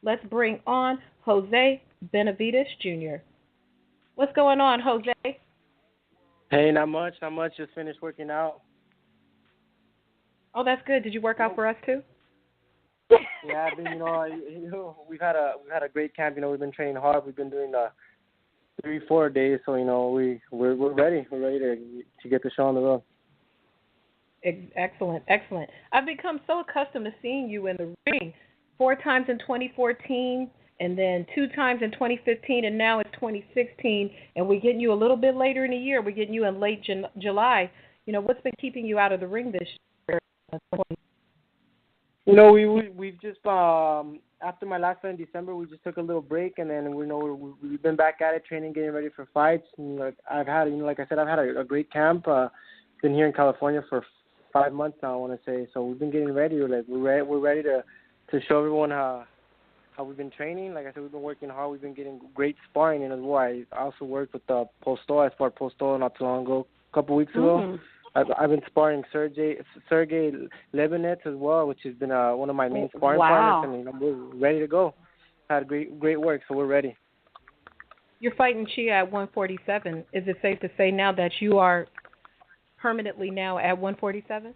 Let's bring on Jose Benavidez Jr. What's going on, Jose? Hey, not much, not much. Just finished working out. Oh, that's good. Did you work out for us too? Yeah, I've been, we've had a great camp. We've been training hard. We've been doing 3-4 days. So we're ready. We're ready to get the show on the road. Excellent, excellent. I've become so accustomed to seeing you in the ring. 4 times in 2014, and then 2 times in 2015, and now it's 2016, and we're getting you a little bit later in the year. We're getting you in late July. What's been keeping you out of the ring this year? We've just after my last fight in December, we just took a little break, and then we've been back at it, training, getting ready for fights. And, I've had, like I said, I've had a great camp. Been here in California for 5 months now, I want to say. So we've been getting ready. We're ready to show everyone how we've been training. Like I said, we've been working hard. We've been getting great sparring in as well. I also worked with Postol. I sparred Postol not too long ago, a couple weeks ago. I've been sparring Sergey Lebanets as well, which has been one of my main sparring partners, and we're ready to go. Had great work, so we're ready. You're fighting Chia at 147. Is it safe to say now that you are permanently now at 147?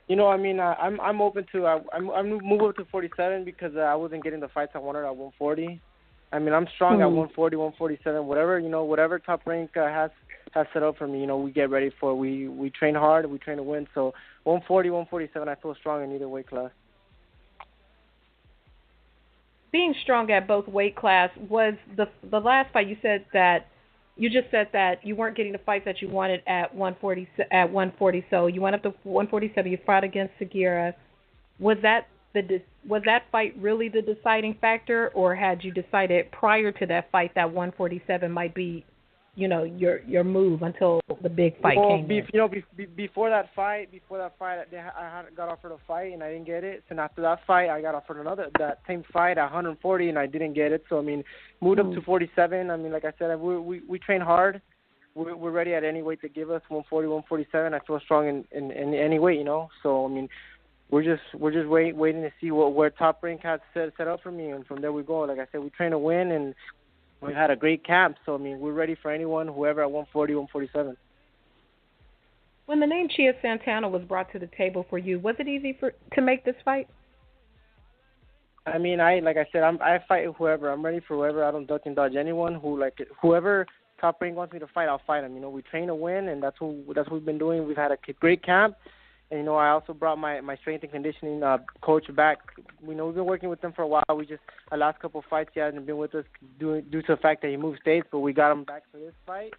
I'm open to I'm move up to 47 because I wasn't getting the fights I wanted at 140. I'm strong at 140, 147, whatever top rank has set up for me. We get ready for. We train hard, we train to win. So 140, 147, I feel strong in either weight class. Being strong at both weight class was the last fight. You just said that you weren't getting the fights that you wanted at 140. So you went up to 147. You fought against Herrera. Was that fight really the deciding factor, or had you decided prior to that fight that 147 might be, your move until the big fight came? Before that fight, I got offered a fight and I didn't get it. And after that fight, I got offered that same fight at 140 and I didn't get it. So moved up to 47. Like I said, we train hard. We're ready at any weight to give us 140, 147. I feel strong in any weight, So we're just waiting to see where Top Rank has set up for me, and from there we go. Like I said, we train to win, and we've had a great camp. So we're ready for anyone, whoever at 140, 147. When the name Chia Santana was brought to the table for you, was it easy to make this fight? I fight whoever. I'm ready for whoever. I don't duck and dodge anyone. Whoever Top Rank wants me to fight, I'll fight him. We train to win, and that's what we've been doing. We've had a great camp, and I also brought my strength and conditioning coach back. We've been working with him for a while. Our last couple of fights, he hasn't been with us due to the fact that he moved states, but we got him back for this fight.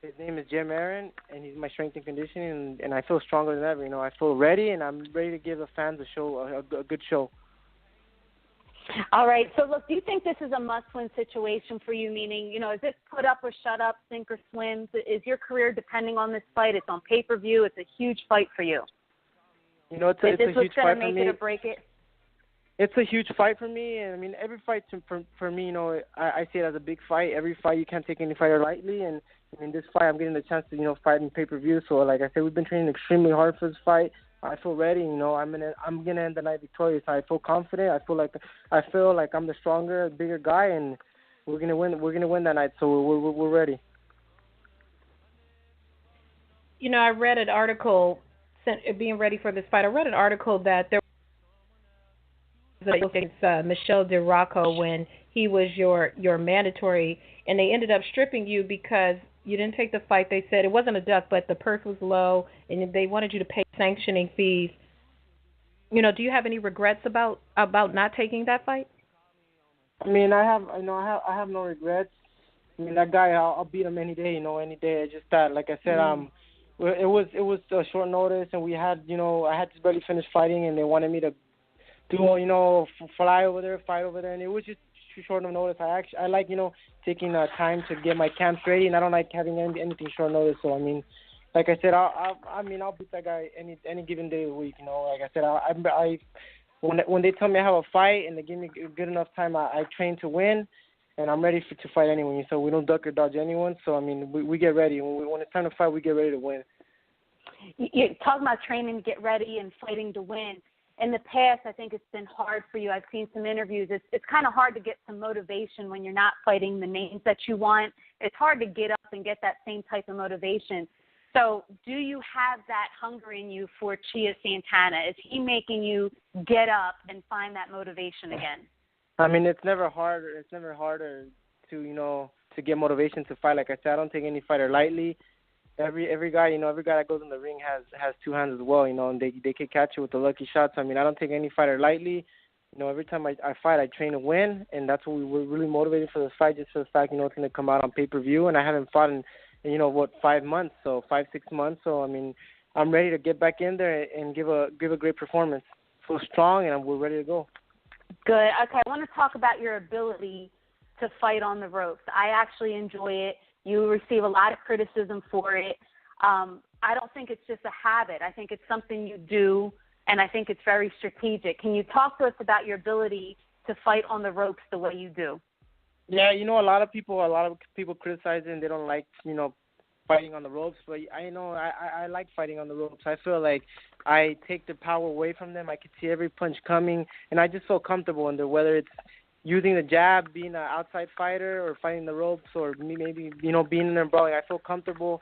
His name is Jeandra, and he's my strength and conditioning, and I feel stronger than ever. I feel ready, and I'm ready to give the fans a good show. All right. So, look, do you think this is a must-win situation for you, meaning, is this put up or shut up, sink or swim? Is your career depending on this fight? It's on pay-per-view. It's a huge fight for you. It's a huge fight for me. Is this what's going to make it or break it? It's a huge fight for me, and every fight for me, I see it as a big fight. Every fight, you can't take any fighter lightly, and this fight, I'm getting the chance to fight in pay-per-view. So, like I said, we've been training extremely hard for this fight. I feel ready. I'm gonna end the night victorious. I feel confident. I feel like I'm the stronger, bigger guy, and we're gonna win. We're gonna win that night. So we're ready. I read an article being ready for this fight. I read an article that there was Michelle DeRocco when he was your mandatory, and they ended up stripping you because you didn't take the fight. They said it wasn't a duck, but the purse was low, and they wanted you to pay sanctioning fees. Do you have any regrets about not taking that fight? I have no regrets. That guy, I'll beat him any day. Any day. It's just that, like I said, it was a short notice, and we had, I had to barely finish fighting, and they wanted me to do, fly over there, fight over there, and it was just short of notice. I like, taking time to get my camps ready, and I don't like having anything short notice. So like I said, I'll beat that guy any given day of the week. Like I said, when they tell me I have a fight and they give me good enough time, I train to win, and I'm ready to fight anyone. So we don't duck or dodge anyone. So we get ready. When it's time to fight, we get ready to win. You're talking about training to get ready and fighting to win. in the past, I think it's been hard for you. I've seen some interviews. It's kind of hard to get some motivation when you're not fighting the names that you want. It's hard to get up and get that same type of motivation. So do you have that hunger in you for Chia Santana? Is he making you get up and find that motivation again? I mean, it's never harder. It's never harder to, to get motivation to fight. Like I said, I don't take any fighter lightly. Every guy, every guy that goes in the ring has two hands as well, and they can catch you with the lucky shots. I mean, I don't take any fighter lightly. Every time I fight, I train to win, and that's what we were really motivated for this fight, just for the fact, it's going to come out on pay-per-view, and I haven't fought in 5 months, so 5-6 months. So I mean, I'm ready to get back in there and give a great performance. Feel strong, and we're ready to go. Good. Okay, I want to talk about your ability to fight on the ropes. I actually enjoy it. You receive a lot of criticism for it. I don't think it's just a habit. I think it's something you do, and I think it's very strategic. Can you talk to us about your ability to fight on the ropes the way you do? Yeah, a lot of people criticize it, and they don't like, fighting on the ropes. But I like fighting on the ropes. I feel like I take the power away from them. I can see every punch coming, and I just feel comfortable in there, whether it's using the jab, being an outside fighter, or fighting the ropes, or maybe, being in there and brawling. I feel comfortable,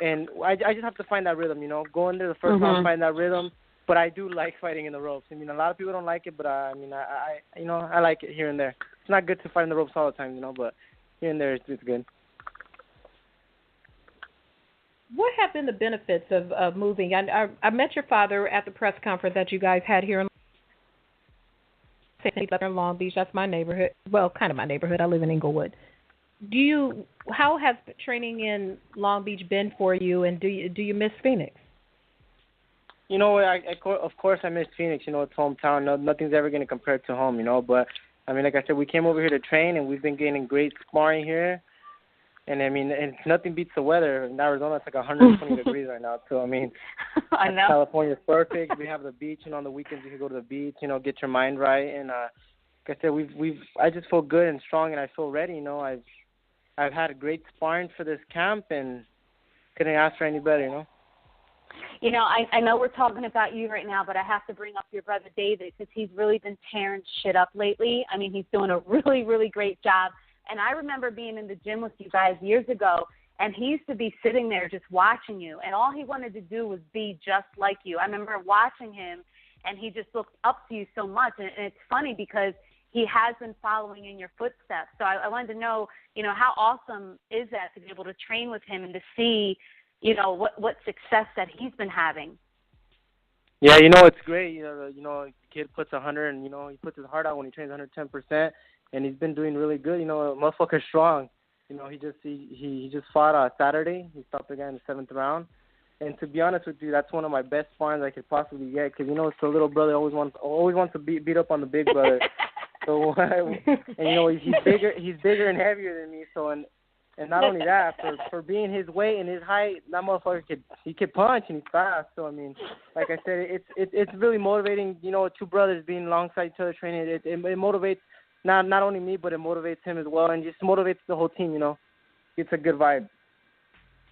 and I just have to find that rhythm, Go in there the first round, find that rhythm. But I do like fighting in the ropes. I mean, a lot of people don't like it, but I like it here and there. It's not good to fight in the ropes all the time, but here and there it's good. What have been the benefits of moving? I met your father at the press conference that you guys had here in Long Beach. That's my neighborhood. Well, kind of my neighborhood. I live in Inglewood. How has training in Long Beach been for you, and do you miss Phoenix? Of course I miss Phoenix. It's hometown. No, nothing's ever going to compare to home, But, I mean, like I said, we came over here to train, and we've been getting great sparring here. And, I mean, and nothing beats the weather. In Arizona, it's like 120 degrees right now. So, I mean, I know. California's perfect. We have the beach, and on the weekends you can go to the beach, get your mind right. And, like I said, I just feel good and strong, and I feel ready. I've had a great sparring for this camp, and couldn't ask for any better, I know we're talking about you right now, but I have to bring up your brother David because he's really been tearing shit up lately. I mean, he's doing a really, really great job. And I remember being in the gym with you guys years ago, and he used to be sitting there just watching you, and all he wanted to do was be just like you. I remember watching him, and he just looked up to you so much. And it's funny because he has been following in your footsteps. So I wanted to know, how awesome is that to be able to train with him and to see what success that he's been having. Yeah, it's great. The kid puts 100, and he puts his heart out when he trains 110%, and he's been doing really good. Motherfucker's strong. He just fought Saturday. He stopped the guy in the 7th round, and to be honest with you, that's one of my best sparring I could possibly get because it's the little brother always wants to beat up on the big brother. So and he's bigger and heavier than me. So and not only that, for being his weight and his height, that motherfucker could punch and he's fast. So I mean, like I said, it's really motivating. Two brothers being alongside each other training. It motivates not only me, but it motivates him as well, and just motivates the whole team. It's a good vibe.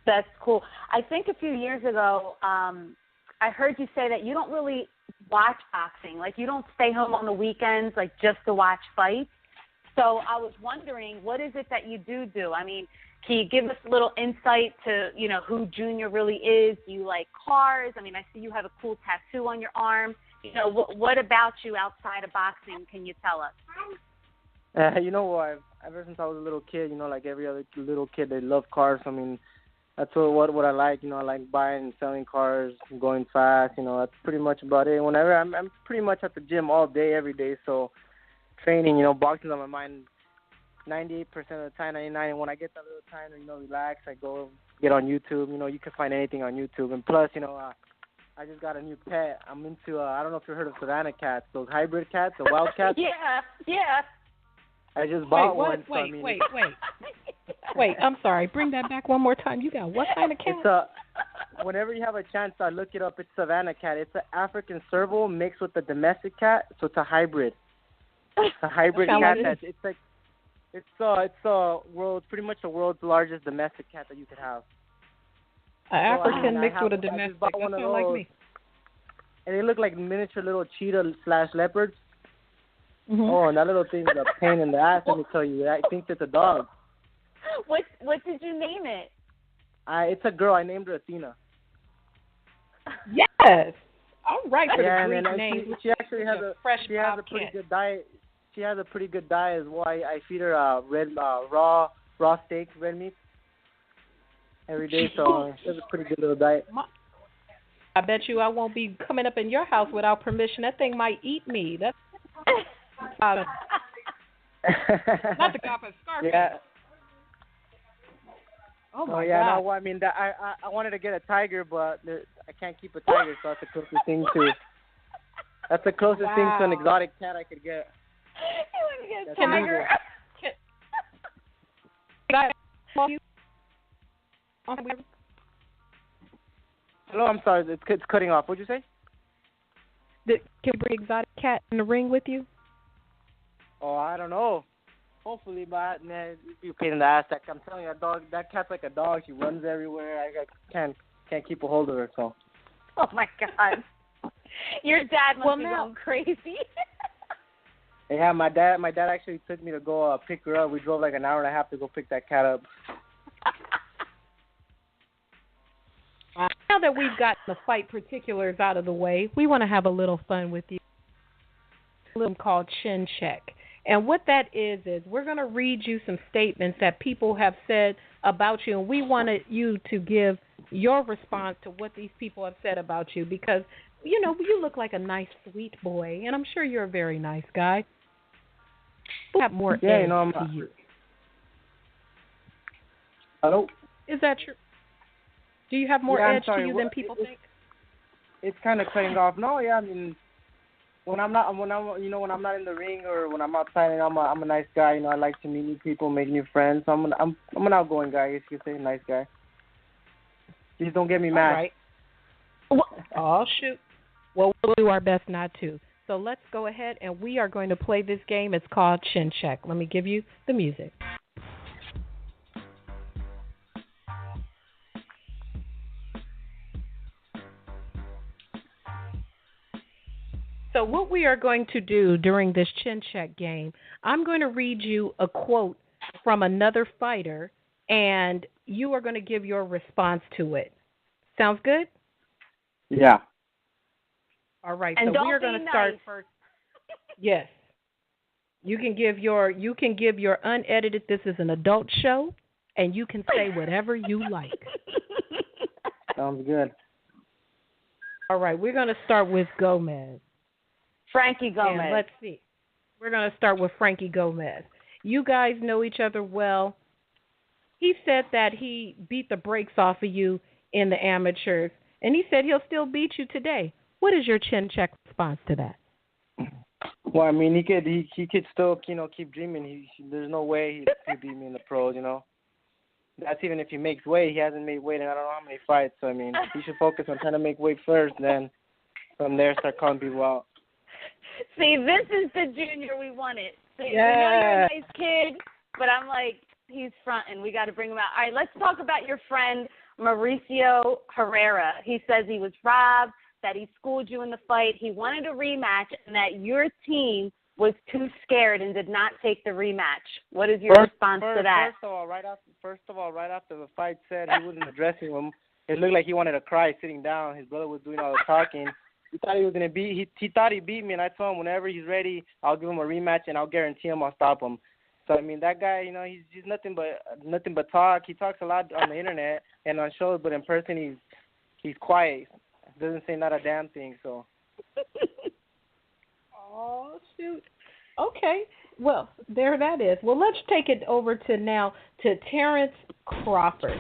That's cool. I think a few years ago, I heard you say that you don't really watch boxing. Like you don't stay home on the weekends, like just to watch fights. So I was wondering, what is it that you do? I mean, can you give us a little insight to, who Junior really is? Do you like cars? I mean, I see you have a cool tattoo on your arm. What about you outside of boxing can you tell us? Ever since I was a little kid, like every other little kid, they love cars. I mean, that's what I like. I like buying and selling cars, going fast. That's pretty much about it. Whenever I'm pretty much at the gym all day, every day. So training, boxing's on my mind 98% of the time, 99%. And when I get that little time to, relax, I go get on YouTube. You can find anything on YouTube. And plus, I just got a new pet. I'm into, I don't know if you heard of Savannah Cats, those hybrid cats, the wild cats. Yeah. I just bought one. Wait, I'm sorry. Bring that back one more time. You got what kind of cat? Whenever you have a chance, look it up. It's Savannah Cat. It's an African serval mixed with a domestic cat, so it's a hybrid. It's a hybrid cat. It's pretty much the world's largest domestic cat that you could have. An African mixed with a domestic. That sounds like me. and they look like miniature little cheetah / leopards. Mm-hmm. Oh, and that little thing's a pain in the ass. Let me tell you, I think it's a dog. What did you name it? It's a girl. I named her Athena. Yes. All right for Yeah, the Greek and name. she actually has a pretty good diet. She has a pretty good diet as well. I feed her raw steak, red meat every day, so she has a pretty good little diet. I bet you I won't be coming up in your house without permission. That thing might eat me. That's not the guy from Scarface. Yeah. Oh my yeah, God. no, I mean, I wanted to get a tiger, but I can't keep a tiger, so that's the closest thing to. That's the closest thing to an exotic cat I could get. You want to get a Can tiger? I call you? Hello, I'm sorry, it's cutting off. What'd you say? Can we bring exotic cat in the ring with you? Oh, I don't know. Hopefully, but man, it'd be a pain in the ass. I'm telling you, that cat's like a dog. She runs everywhere. I can't keep a hold of her. So. Oh my God. Your dad must be going crazy. Yeah, my dad actually took me to go pick her up. We drove like an hour and a half to go pick that cat up. Now that we've got the fight particulars out of the way, we want to have a little fun with you. A little called Chin Check. And what that is we're going to read you some statements that people have said about you, and we wanted you to give your response to what these people have said about you because, you know, you look like a nice, sweet boy, and I'm sure you're a very nice guy. We'll have more edge to you. Hello? Is that true? Do you have more edge to you than people think? It's kind of cutting off. No, yeah, I mean, when I'm not in the ring or when I'm outside, and I'm a nice guy. You know, I like to meet new people, make new friends. So I'm an outgoing guy, I guess you could say, nice guy. Just don't get me mad. All right. Oh shoot. Well, we'll do our best not to. So let's go ahead and we are going to play this game. It's called Chin Check. Let me give you the music. So what we are going to do during this Chin Check game, I'm going to read you a quote from another fighter, and you are going to give your response to it. Sounds good? Yeah. All right. And so we are going to start first. Yes. You can give your unedited. This is an adult show, and you can say whatever you like. Sounds good. All right. We're going to start with Gomez. Frankie Gomez. And let's see. We're going to start with Frankie Gomez. You guys know each other well. He said that he beat the brakes off of you in the amateurs, and he said he'll still beat you today. What is your Chin Check response to that? Well, I mean, he could still, keep dreaming. There's no way he'd beat me in the pros, That's even if he makes weight. He hasn't made weight in I don't know how many fights. So, I mean, he should focus on trying to make weight first, then from there start calling people out. See, this is the junior we wanted. See, we know you're a nice kid, but I'm like, he's fronting. We got to bring him out. All right, let's talk about your friend Mauricio Herrera. He says he was robbed, that he schooled you in the fight. He wanted a rematch, and that your team was too scared and did not take the rematch. What is your response to that? First of all, right after the fight said he was in the dressing room, it looked like he wanted to cry sitting down. His brother was doing all the talking. He thought he was gonna beat. He thought he beat me, and I told him whenever he's ready, I'll give him a rematch, and I'll guarantee him I'll stop him. So I mean, that guy, he's nothing but talk. He talks a lot on the internet and on shows, but in person he's quiet. Doesn't say not a damn thing. So. Oh shoot. Okay. Well, there that is. Well, let's take it over to Terence Crawford.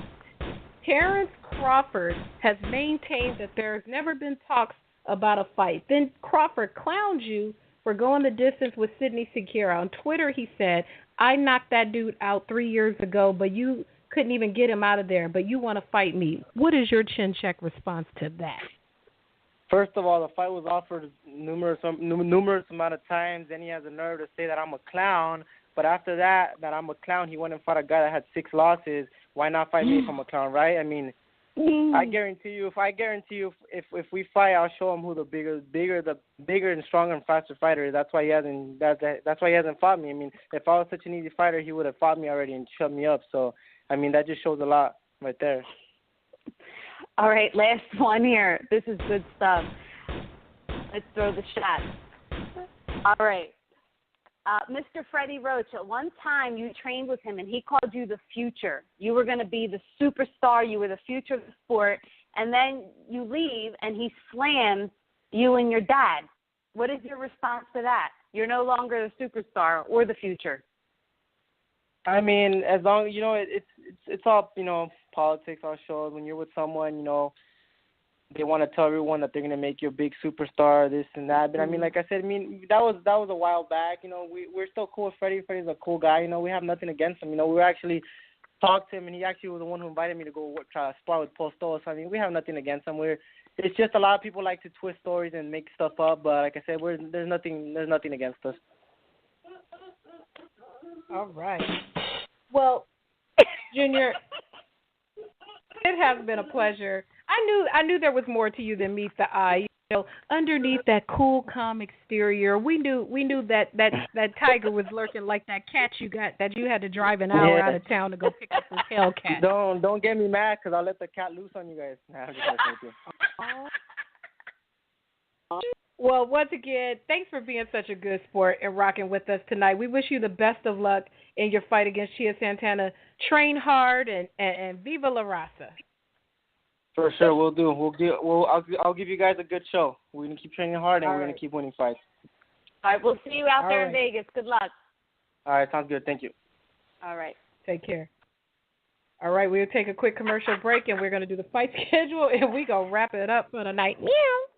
Terence Crawford has maintained that there's never been talks about a fight. Then Crawford clowned you for going the distance with Sidney Segura. On Twitter, he said, I knocked that dude out 3 years ago, but you couldn't even get him out of there, but you want to fight me. What is your Chin Check response to that? First of all, the fight was offered numerous amount of times. Then he has the nerve to say that I'm a clown. But after that I'm a clown, he went and fought a guy that had 6 losses. Why not fight me if I'm a clown, right? I mean, I guarantee you, if we fight, I'll show him who the bigger and stronger and faster fighter is. That's why he hasn't fought me. I mean, if I was such an easy fighter, he would have fought me already and shut me up. So, I mean, that just shows a lot right there. All right, last one here. This is good stuff. Let's throw the shot. All right. Mr. Freddie Roach, at one time you trained with him and he called you the future. You were going to be the superstar. You were the future of the sport. And then you leave and he slams you and your dad. What is your response to that? You're no longer the superstar or the future. I mean, as long, it's all, politics, all shows. When you're with someone, they want to tell everyone that they're going to make you a big superstar, this and that. But, I mean, like I said, that was a while back. We're still cool with Freddie. Freddie's a cool guy. We have nothing against him. We actually talked to him, and he actually was the one who invited me to go try to spar with Posto. So, I mean, we have nothing against him. It's just a lot of people like to twist stories and make stuff up. But, like I said, there's nothing against us. All right. Well, Junior, it has been a pleasure. I knew there was more to you than meets the eye. Underneath that cool, calm exterior, we knew that tiger was lurking like that cat you had to drive an hour out of town to go pick up this Hellcat. Don't get me mad because I'll let the cat loose on you guys. Nah, I'm just messing with you. Well, once again, thanks for being such a good sport and rocking with us tonight. We wish you the best of luck in your fight against Chia Santana. Train hard and viva la raza. For sure, we'll do. I'll give you guys a good show. We're gonna keep training hard, and we're gonna keep winning fights. All right, we'll see you out there in Vegas. Good luck. All right, sounds good. Thank you. All right. Take care. All right, we'll take a quick commercial break, and we're gonna do the fight schedule, and we're gonna wrap it up for the night. Meow.